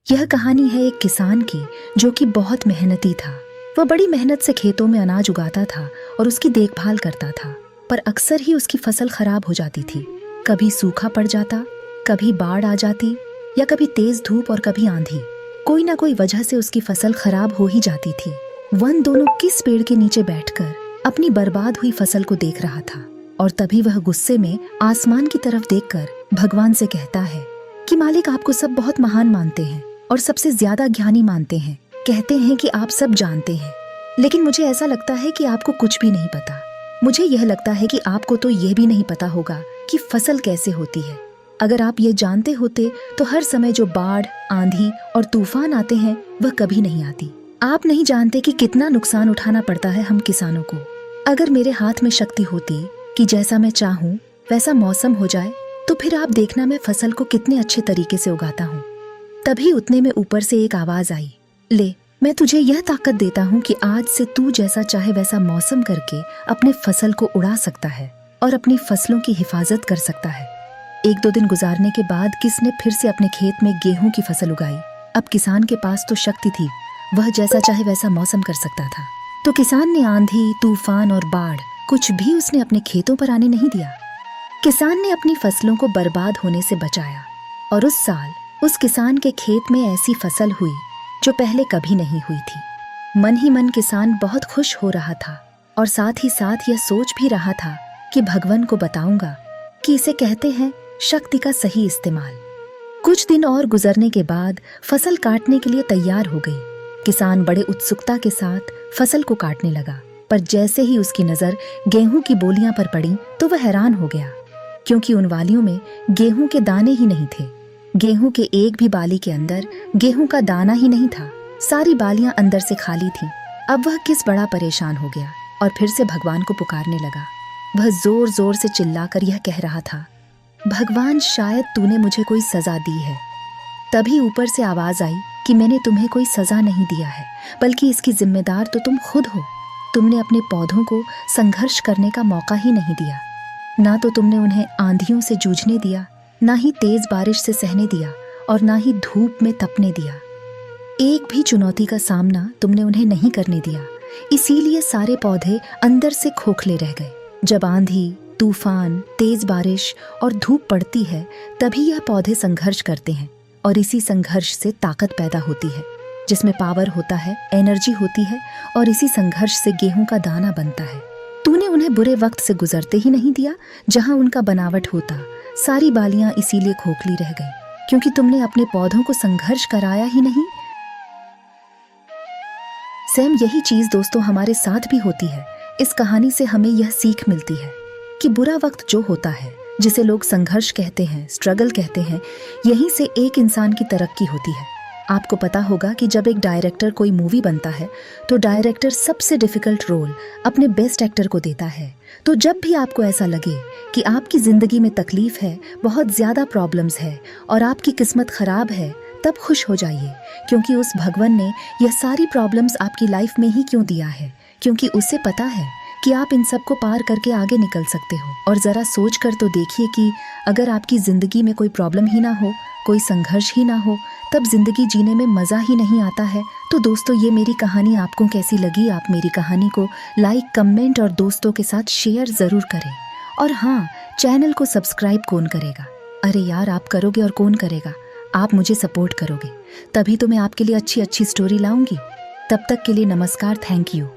यह कहानी है एक किसान की जो कि बहुत मेहनती था। वह बड़ी मेहनत से खेतों में अनाज उगाता था और उसकी देखभाल करता था, पर अक्सर ही उसकी फसल खराब हो जाती थी। कभी सूखा पड़ जाता, कभी बाढ़ आ जाती, या कभी तेज धूप और कभी आंधी। कोई ना कोई वजह से उसकी फसल खराब हो ही जाती थी। वन दोनों किस पेड़ के नीचे बैठकर अपनी बर्बाद हुई फसल को देख रहा था, और तभी वह गुस्से में आसमान की तरफ देखकर भगवान से कहता है कि मालिक, आपको सब बहुत महान मानते हैं और सबसे ज्यादा ज्ञानी मानते हैं। कहते हैं कि आप सब जानते हैं, लेकिन मुझे ऐसा लगता है कि आपको कुछ भी नहीं पता। मुझे यह लगता है कि आपको तो यह भी नहीं पता होगा कि फसल कैसे होती है। अगर आप ये जानते होते तो हर समय जो बाढ़, आंधी और तूफान आते हैं वह कभी नहीं आती। आप नहीं जानते कि कितना नुकसान उठाना पड़ता है हम किसानों को। अगर मेरे हाथ में शक्ति होती कि जैसा मैं चाहूँ वैसा मौसम हो जाए, तो फिर आप देखना मैं फसल को कितने अच्छे तरीके से उगाता हूँ। तभी उतने में ऊपर से एक आवाज आई, ले, मैं तुझे यह ताकत देता हूँ कि आज से तू जैसा चाहे वैसा मौसम करके अपने फसल को उड़ा सकता है और अपनी फसलों की हिफाजत कर सकता है। 1-2 दिन गुजारने के बाद किसने फिर से अपने खेत में गेहूं की फसल उगाई। अब किसान के पास तो शक्ति थी, वह जैसा चाहे वैसा मौसम कर सकता था। तो किसान ने आंधी, तूफान और बाढ़ कुछ भी उसने अपने खेतों पर आने नहीं दिया। किसान ने अपनी फसलों को बर्बाद होने से बचाया, और उस साल उस किसान के खेत में ऐसी फसल हुई जो पहले कभी नहीं हुई थी। मन ही मन किसान बहुत खुश हो रहा था, और साथ ही साथ यह सोच भी रहा था कि भगवान को बताऊंगा कि इसे कहते हैं शक्ति का सही इस्तेमाल। कुछ दिन और गुजरने के बाद फसल काटने के लिए तैयार हो गई। किसान बड़े उत्सुकता के साथ फसल को काटने लगा, पर जैसे ही उसकी नजर गेहूं की बोलियां पर पड़ी तो वह हैरान हो गया, क्योंकि उन वालियों में गेहूं के दाने ही नहीं थे। गेहूं के एक भी बाली के अंदर गेहूं का दाना ही नहीं था। सारी बालियां अंदर से खाली थीं। अब वह किस बड़ा परेशान हो गया और फिर से भगवान को पुकारने लगा। वह जोर जोर से चिल्लाकर यह कह रहा था, भगवान, शायद तूने मुझे कोई सजा दी है। तभी ऊपर से आवाज आई कि मैंने तुम्हें कोई सजा नहीं दिया है, बल्कि इसकी जिम्मेदार तो तुम खुद हो। तुमने अपने पौधों को संघर्ष करने का मौका ही नहीं दिया। ना तो तुमने उन्हें आंधियों से जूझने दिया, ना ही तेज बारिश से सहने दिया, और ना ही धूप में तपने दिया। एक भी चुनौती का सामना तुमने उन्हें नहीं करने दिया। इसीलिए सारे पौधे अंदर से खोखले रह गए। जब आंधी, तूफान, तेज बारिश और धूप पड़ती है, तभी यह पौधे संघर्ष करते हैं, और इसी संघर्ष से ताकत पैदा होती है, जिसमें पावर होता है, एनर्जी होती है, और इसी संघर्ष से गेहूं का दाना बनता है। तूने उन्हें बुरे वक्त से गुजरते ही नहीं दिया जहां उनका बनावट होता। सारी बालियां इसीलिए खोखली रह गई, क्योंकि तुमने अपने पौधों को संघर्ष कराया ही नहीं। सेम यही चीज दोस्तों हमारे साथ भी होती है। इस कहानी से हमें यह सीख मिलती है कि बुरा वक्त जो होता है, जिसे लोग संघर्ष कहते हैं, स्ट्रगल कहते हैं, यहीं से एक इंसान की तरक्की होती है। आपको पता होगा कि जब एक डायरेक्टर कोई मूवी बनता है तो डायरेक्टर सबसे डिफिकल्ट रोल अपने बेस्ट एक्टर को देता है। तो जब भी आपको ऐसा लगे कि आपकी जिंदगी में तकलीफ है, बहुत ज्यादा प्रॉब्लम्स है और आपकी किस्मत खराब है, तब खुश हो जाइए, क्योंकि उस भगवान ने यह सारी प्रॉब्लम्स आपकी लाइफ में ही क्यों दिया है, क्योंकि उसे पता है कि आप इन सब को पार करके आगे निकल सकते हो। और जरा सोच कर तो देखिए कि अगर आपकी जिंदगी में कोई प्रॉब्लम ही ना हो, कोई संघर्ष ही ना हो, तब जिंदगी जीने में मजा ही नहीं आता है। तो दोस्तों, ये मेरी कहानी आपको कैसी लगी? आप मेरी कहानी को लाइक, कमेंट और दोस्तों के साथ शेयर जरूर करें। और हाँ, चैनल को सब्सक्राइब कौन करेगा? अरे यार, आप करोगे और कौन करेगा? आप मुझे सपोर्ट करोगे, तभी तो मैं आपके लिए अच्छी अच्छी स्टोरी लाऊंगी। तब तक के लिए नमस्कार, थैंक यू।